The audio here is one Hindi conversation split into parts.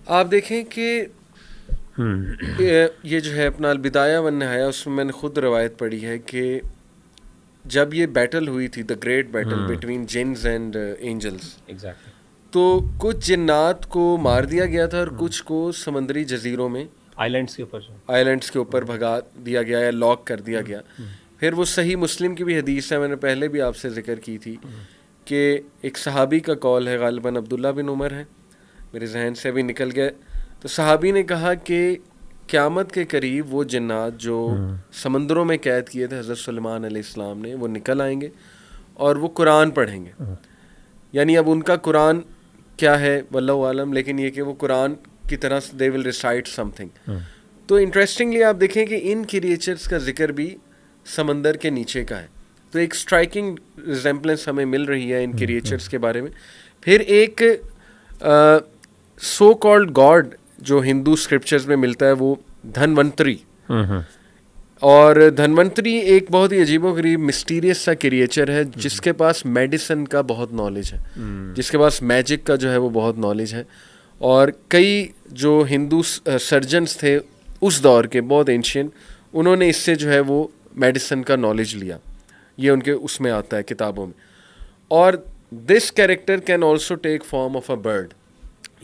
आप देखें कि ये जो है अपना अलबिदाया वन नहाया, उसमें मैंने खुद रवायत पढ़ी है कि जब ये बैटल हुई थी, the great battle between jinns and angels, exactly. तो कुछ जिन्नात को मार दिया गया था और कुछ को समंदरी जजीरों में, आइलैंड्स के ऊपर जो आइलैंड्स के ऊपर भगा दिया गया या लॉक कर दिया गया। फिर वो सही मुस्लिम की भी हदीस है, मैंने पहले भी आपसे जिक्र की थी कि एक सहाबी का कॉल है, गालिबन अब्दुल्ला बिन उमर है, मेरे जहन से अभी निकल गया। तो सहाबी ने कहा कि क़यामत के करीब वो जिन्नात जो समंदरों में कैद किए थे हज़रत सुलेमान अलैहिस्सलाम ने, वो निकल आएंगे और वो कुरान पढ़ेंगे। यानी अब उनका कुरान क्या है वल्लाहु आलम, लेकिन ये कि वो कुरान की तरह दे विल रिसाइट समथिंग। तो इंटरेस्टिंगली आप देखें कि इन क्रिएचर्स का जिक्र भी समंदर के नीचे का है, तो एक स्ट्राइकिंग रिजेम्बलेंस हमें मिल रही है इन क्रिएचर्स के बारे में। फिर एक सो कॉल्ड गॉड जो हिंदू स्क्रिप्चर्स में मिलता है, वो धनवंतरी। और धनवंतरी एक बहुत ही अजीबोगरीब मिस्टीरियस सा क्रिएचर है जिसके पास मेडिसिन का बहुत नॉलेज है, जिसके पास मैजिक का जो है वो बहुत नॉलेज है। और कई जो हिंदू सर्जन्स थे उस दौर के, बहुत एंशियंट, उन्होंने इससे जो है वो मेडिसिन का नॉलेज लिया। ये उनके उसमें आता है किताबों में। और this character can also take form of a bird.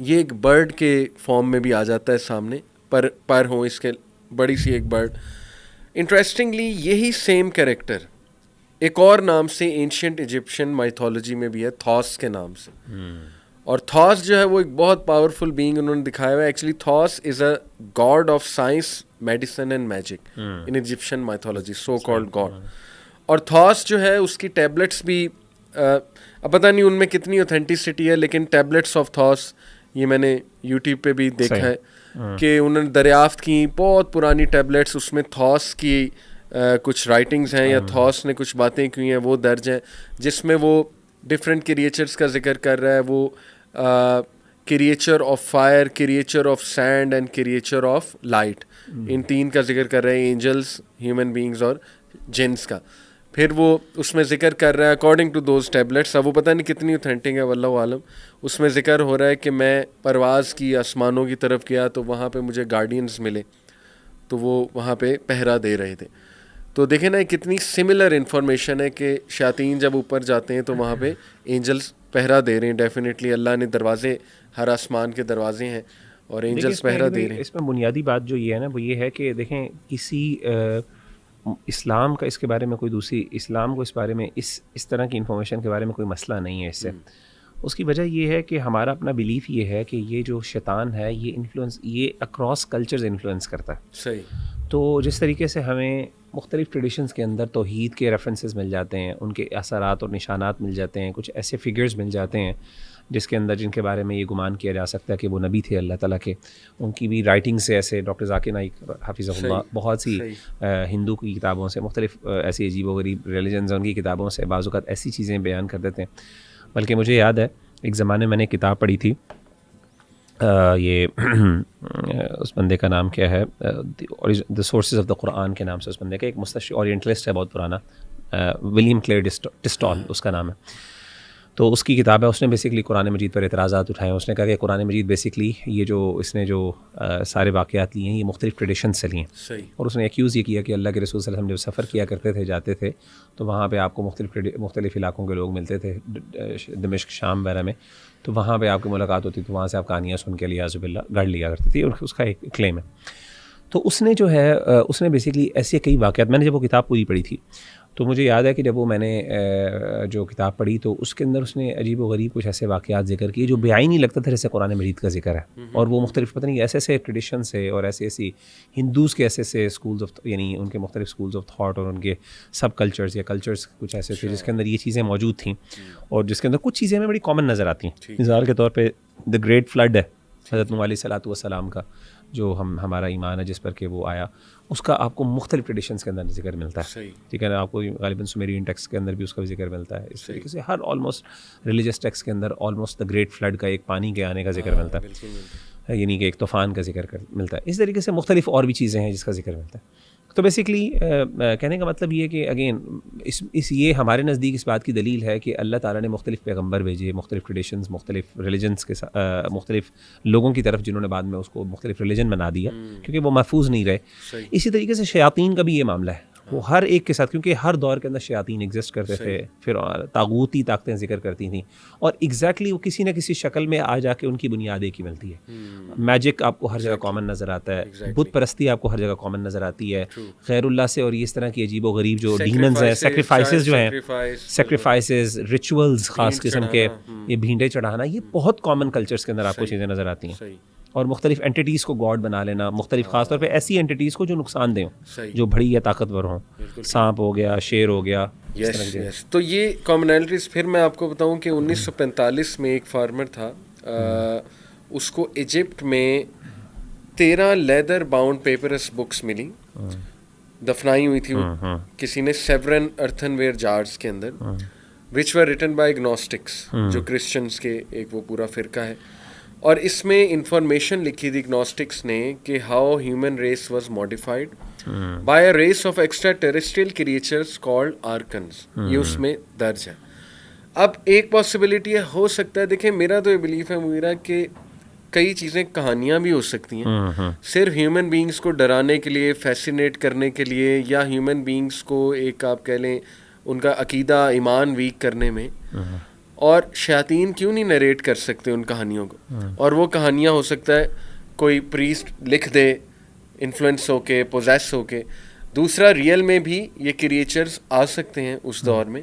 ये एक बर्ड के फॉर्म में भी आ जाता है सामने, पर हो इसके बड़ी सी एक बर्ड। इंटरेस्टिंगली यही सेम कैरेक्टर एक और नाम से एंशियंट इजिप्शियन माइथोलॉजी में भी है, थॉस के नाम से। और थॉस जो है वो एक बहुत पावरफुल बीइंग उन्होंने दिखाया हुआ है। Actually thaws is a God of science, medicine and magic in Egyptian mythology, so called God. और थॉस जो है उसकी टैबलेट्स भी अब पता नहीं उनमें कितनी ऑथेंटिसिटी है, लेकिन टैबलेट्स ऑफ थॉस ये मैंने यूट्यूब पे भी देखा है कि उन्होंने दरियाफ्त की बहुत पुरानी टैबलेट्स, उसमें थॉस की कुछ राइटिंग्स हैं या थॉस ने कुछ बातें की हैं वो दर्ज हैं, जिसमें वो डिफरेंट क्रिएचर्स का जिक्र कर रहा है। वो creature of fire, creature of sand and creature of light, इन तीन का जिक्र कर रहे हैं, एंजल्स, ह्यूमन बीइंग्स और जिन्स का। फिर वो उसमें जिक्र कर रहा है अकॉर्डिंग टू दोज टैबलेट्स। अब वो पता नहीं कितनी ऑथेंटिक है वल्लाहु आलम। उसमें जिक्र हो रहा है कि मैं परवाज़ की आसमानों की तरफ गया तो वहाँ पे मुझे गार्डियंस मिले, तो वो वहाँ पे पहरा दे रहे थे। तो देखें ना कितनी सिमिलर इन्फॉर्मेशन है कि शायातीन जब ऊपर जाते हैं तो वहाँ पे एंजल्स पहरा दे रहे हैं। डेफिनेटली अल्लाह ने दरवाजे, हर आसमान के दरवाजे हैं और एंजल्स पहरा दे रहे हैं। इसमें बुनियादी बात जो ये है ना वो ये है कि देखें किसी इस्लाम का इसके बारे में कोई दूसरी, इस्लाम को इस बारे में इस तरह की इन्फॉर्मेशन के बारे में कोई मसला नहीं है इससे। उसकी वजह ये है कि हमारा अपना बिलीफ ये है कि ये जो शैतान है ये इन्फ्लुएंस, ये अक्रॉस कल्चर्स इन्फ्लुएंस करता है। सही। तो जिस तरीके से हमें मुख्तलिफ़ ट्रेडिशंस के अंदर तौहीद के रेफरेंसेस मिल जाते हैं, उनके असरात और निशानात मिल जाते हैं, कुछ ऐसे फिगर्स मिल जाते हैं जिसके अंदर जिनके बारे में ये गुमान किया जा सकता है कि वो नबी थे अल्लाह ताला के, उनकी भी राइटिंग से, ऐसे डॉक्टर ज़ाकिर नाइक हाफिज़हुल्लाह बहुत सी हिंदू की किताबों से, मुख्तलिफ़ ऐसी अजीब व गरीब रिलीजन्स उनकी किताबों से बाज़-औक़ात ऐसी चीज़ें बयान कर देते हैं। बल्कि मुझे याद है एक ज़माने में मैंने किताब पढ़ी थी, ये उस बंदे का नाम क्या है, the sources of the Quran के नाम से उस बंदे का, एक मुस्तशरिक़ ओरिएंटलिस्ट है बहुत पुराना, विलियम क्लेयर टिस्टॉल उसका नाम है। तो उसकी किताब है, उसने बेसिकली कुरान मजीद पर एतराज़ात उठाए। उसने कहा कि कुरान मजीद बेसिकली ये जो इसने जो सारे वाक़यात लिए हैं ये मुख्तलिफ़ ट्रेडिशन से लिए। सही। और उसने एक्यूज़ ये किया कि अल्लाह के रसूल सल्लल्लाहु अलैहि वसल्लम जब सफ़र किया करते थे, जाते थे, तो वहाँ पे आपको मुख्तलिफ़ इलाकों के लोग मिलते थे, दमिश्क, शाम वगैरह में, तो वहाँ पे आपकी मुलाकात होती, तो वहाँ से आप कहानियाँ सुन के लियाज़ुबिल्लाह गढ़ लिया करती थी। उसका एक क्लेम है। तो उसने जो है उसने बेसिकली ऐसे कई वाक़यात, मैंने जब वो किताब पूरी पढ़ी थी तो मुझे याद है कि जब वो मैंने जो किताब पढ़ी तो उसके अंदर उसने अजीब व गरीब कुछ ऐसे वाक़यात ज़िक्र किए जो बेआई नहीं लगता था जैसे कुरान मजीद का जिक्र है। और वो मुख्तलिफ़ पता नहीं ऐसे ट्रेडिशन से और ऐसी हिंदूज़ के ऐसे स्कूल्स ऑफ, यानी उनके मुख्तलिफ़ स्कूल्स ऑफ थाट और उनके सब कल्चर्स या कल्चर्स कुछ ऐसे थे जिसके अंदर ये चीज़ें मौजूद थीं और जिसके अंदर कुछ चीज़ें हमें बड़ी कॉमन नज़र आती हैं। मिसाल के तौर पर द ग्रेट फ्लड है हज़रत नूह अलैहिस्सलातु वस्सलाम का, जो हमारा ईमान है जिस पर के वो आया, उसका आपको मुख्तलिफ़ ट्रेडिशंस के अंदर जिक्र मिलता है। ठीक है ना, आपको गालिबन सुमेरियन टेक्स्ट के अंदर भी उसका भी जिक्र मिलता है। इस तरीके से हर ऑलमोस्ट रिलीजियस टेक्स्ट के अंदर ऑलमोस्ट द ग्रेट फ्लड का, एक पानी के आने का जिक्र मिलता है, यानी कि एक तूफ़ान का जिक्र मिलता है। इस तरीके से मुख्तलिफ़ और भी चीज़ें हैं जिसका जिक्र मिलता है। तो बेसिकली कहने का मतलब ये कि अगेन ये हमारे नज़दीक इस बात की दलील है कि अल्लाह ताला ने मुख्तलिफ़ पैगम्बर भेजे, मुख्तलिफ़ ट्रेडिशंस, मुख्तलिफ़ रिलीजन्स के साथ, मुख्तलिफ़ लोगों की तरफ जिन्होंने बाद में उसको मुख्तलिफ़ रिलीजन बना दिया क्योंकि वो महफूज नहीं रहे। इसी तरीके से शयातीन का भी ये मामला है, वो हर एक के साथ, क्योंकि हर दौर के अंदर शयातीन एग्जिस्ट करते थे, फिर तागूती ताकतें जिक्र करती थी और एग्जैक्टली वो किसी न किसी शक्ल में आ जाके उनकी बुनियाद एक ही मिलती है। मैजिक आपको हर जगह कॉमन नज़र आता है, बुत परस्ती आपको हर जगह कॉमन नज़र आती है, खैरुल्लाह से और इस तरह की अजीब व गरीब जो डीमंस हैं, सेक्रीफाइसेस जो हैं, सेक्रीफाइसेस, रिचुअल्स ख़ास किस्म के, ये भींडे चढ़ाना, ये बहुत कॉमन कल्चर्स के अंदर आपको चीज़ें नज़र आती हैं। और मुख्तलिफ एंटिटीज़ को गॉड बना लेना, मुख्तलिफ ख़ास तौर पे ऐसी एंटिटीज़ को जो नुकसान दें, जो बड़ी या ताकतवर हों, सांप हो गया, शेर हो गया। यस। तो ये कॉमनैलिटीज़ फिर मैं आपको बताऊं कि 1945 में एक फार्मर था, उसको इजिप्ट में 13 लेदर बाउंड पेपरस बुक्स मिली, दफनाई हुई थी किसी ने सेवरन अर्थनवेयर जार्स के अंदर, विच वर रिटन बाय ग्नोस्टिक्स, जो क्रिश्चियंस के एक वो पूरा फ़िरका है। और इसमें इंफॉर्मेशन लिखी थी ग्नोस्टिक्स ने कि how human race was modified by a race of extraterrestrial creatures called archons. ये उसमें दर्ज है। अब एक पॉसिबिलिटी हो सकता है, देखिए मेरा तो ये बिलीफ है मुगीरा कि कई चीज़ें कहानियाँ भी हो सकती हैं, सिर्फ ह्यूमन बींग्स को डराने के लिए, फैसिनेट करने के लिए, या ह्यूमन बींग्स को एक आप कह लें उनका अकीदा ईमान वीक करने में। और शयातीन क्यों नहीं नरेट कर सकते उन कहानियों को, और वो कहानियाँ हो सकता है कोई प्रीस्ट लिख दे इन्फ्लुएंस होके, पोजेस होके। दूसरा, रियल में भी ये क्रिएचर्स आ सकते हैं उस दौर में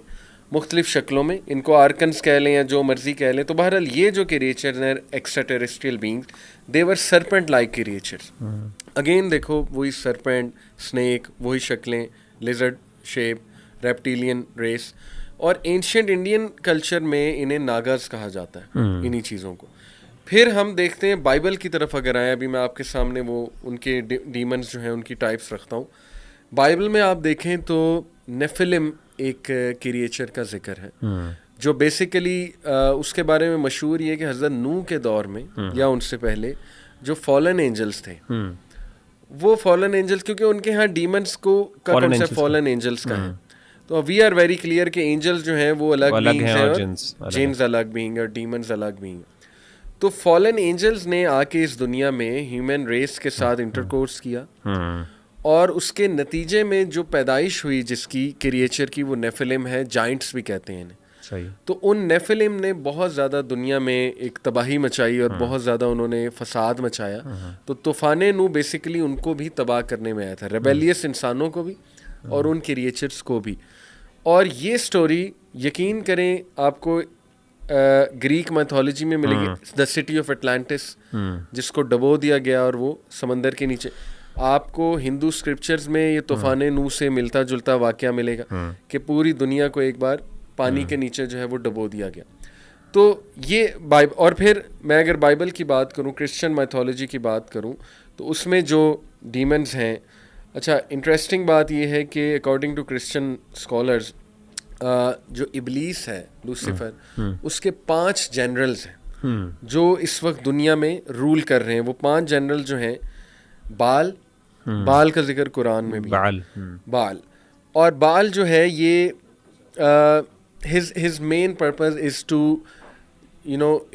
मुख्तलिफ शक्लों में, इनको आर्कन्स कह लें या जो मर्जी कह लें। तो बहरहाल ये जो क्रिएचर्स हैं एक्स्ट्रा टेरेस्ट्रियल बींग्स, दे वर सरपेंट लाइक क्रिएचर्स। अगेन देखो वही सरपेंट, स्नेक, वही शक्लें, लिजर्ड शेप, रेप्टिलियन रेस। और एंशिएंट इंडियन कल्चर में इन्हें नागास कहा जाता है, इन्हीं चीज़ों को। फिर हम देखते हैं बाइबल की तरफ अगर आए, अभी मैं आपके सामने वो उनके डीमंस जो हैं उनकी टाइप्स रखता हूँ। बाइबल में आप देखें तो नेफिलिम एक क्रिएचर का जिक्र है, जो बेसिकली उसके बारे में मशहूर ये कि हज़रत नूह के दौर में या उनसे पहले जो फॉलन एंजल्स थे, वो फॉलन एंजल्स, क्योंकि उनके यहाँ डीमंस को का कॉन्सेप्ट फॉलन एंजल्स का है, तो वी आर वेरी क्लियर कि एंजल्स जो हैं वो अलग बीइंग्स हैं और जिन्स अलग बीइंग और डीमंस अलग बीइंग। तो फॉलन एंजल्स ने आके इस दुनिया में ह्यूमन रेस के साथ इंटरकोर्स किया, और उसके नतीजे में जो पैदाइश हुई जिसकी क्रिएचर की, वो नेफिलिम है, जाइंट्स भी कहते हैं इन्हें। सही। तो उन नेफिलिम ने बहुत ज़्यादा दुनिया में एक तबाही मचाई और बहुत ज़्यादा उन्होंने फसाद मचाया। तो तूफ़ान नूह बेसिकली उनको भी तबाह करने में आया था, रेबेलियस इंसानों को भी और उन क्रिएचर्स को भी। और ये स्टोरी यकीन करें आपको ग्रीक मैथोलॉजी में मिलेगी, द सिटी ऑफ अटलांटिस, जिसको डबो दिया गया और वो समंदर के नीचे। आपको हिंदू स्क्रिप्चर्स में ये तूफ़ान नूह से मिलता जुलता वाक़या मिलेगा कि पूरी दुनिया को एक बार पानी के नीचे जो है वो डबो दिया गया। तो ये बाइबल, और फिर मैं अगर बाइबल की बात करूँ, क्रिश्चियन मैथोलॉजी की बात करूँ, तो उसमें जो डीमंस हैं, अच्छा इंटरेस्टिंग बात यह है कि अकॉर्डिंग टू क्रिश्चियन स्कॉलर्स जो इबलीस है, लूसीफर, उसके 5 जनरल्स हैं जो इस वक्त दुनिया में रूल कर रहे हैं। वो 5 जनरल जो हैं, बाल का जिक्र कुरान में भी, बाल। और बाल जो है ये his main purpose is to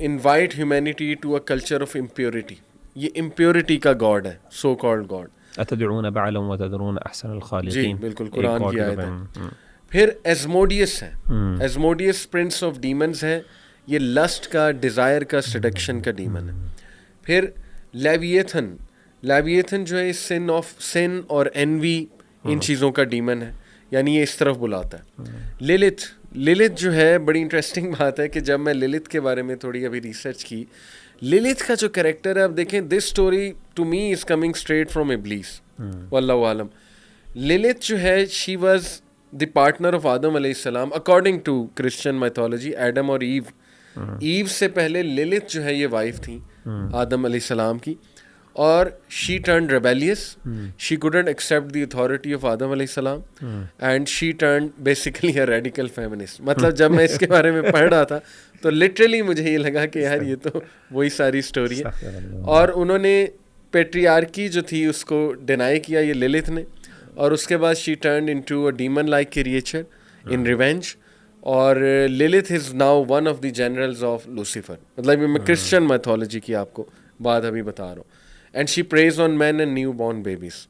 invite humanity to a culture of impurity. ये impurity का गॉड है, so called गॉड। अतदउन बअलन व तदरून अहसन खालिकीन, जी बिल्कुल, कुरान की आयत है। फिर एस्मोडियस है, एस्मोडियस प्रिंस ऑफ डीमंस है, ये लस्ट का, डिज़ायर का, सेडक्शन का डीमन है। फिर लेविएथन जो है सिन और एनवी, इन चीज़ों का डीमन है, यानी ये इस तरफ बुलाता है। लिलिथ जो है, बड़ी इंटरेस्टिंग बात है कि जब मैं लिलिथ के बारे में थोड़ी अभी रिसर्च की, लिलिथ का जो कैरेक्टर है, आप देखें, this story to me is coming straight from इब्लीस, वल्लाहु आलम। लिलिथ जो है, she was the partner of आदम अलैहिस्सलाम according to Christian mythology. Adam और ईव से पहले लिलिथ जो है ये वाइफ थी आदम अलैहिस्सलाम की, और she turn rebellious, she couldn't accept the authority of आदम अलैहिस्सलाम, and she turn basically a radical feminist. मतलब जब मैं इसके बारे में पढ़ रहा था तो लिटरली मुझे ये लगा कि यार ये तो वही सारी स्टोरी है। और उन्होंने पेट्रियार्की जो थी उसको डिनाई किया, ये लिलिथ ने, और उसके बाद she turn into a demon like creature in revenge. और Lilith is now one of the generals of Lucifer. मतलब ये मैं क्रिश्चियन मैथोलॉजी की आपको बात अभी बता रहा हूँ। And she praise on man and new born babies.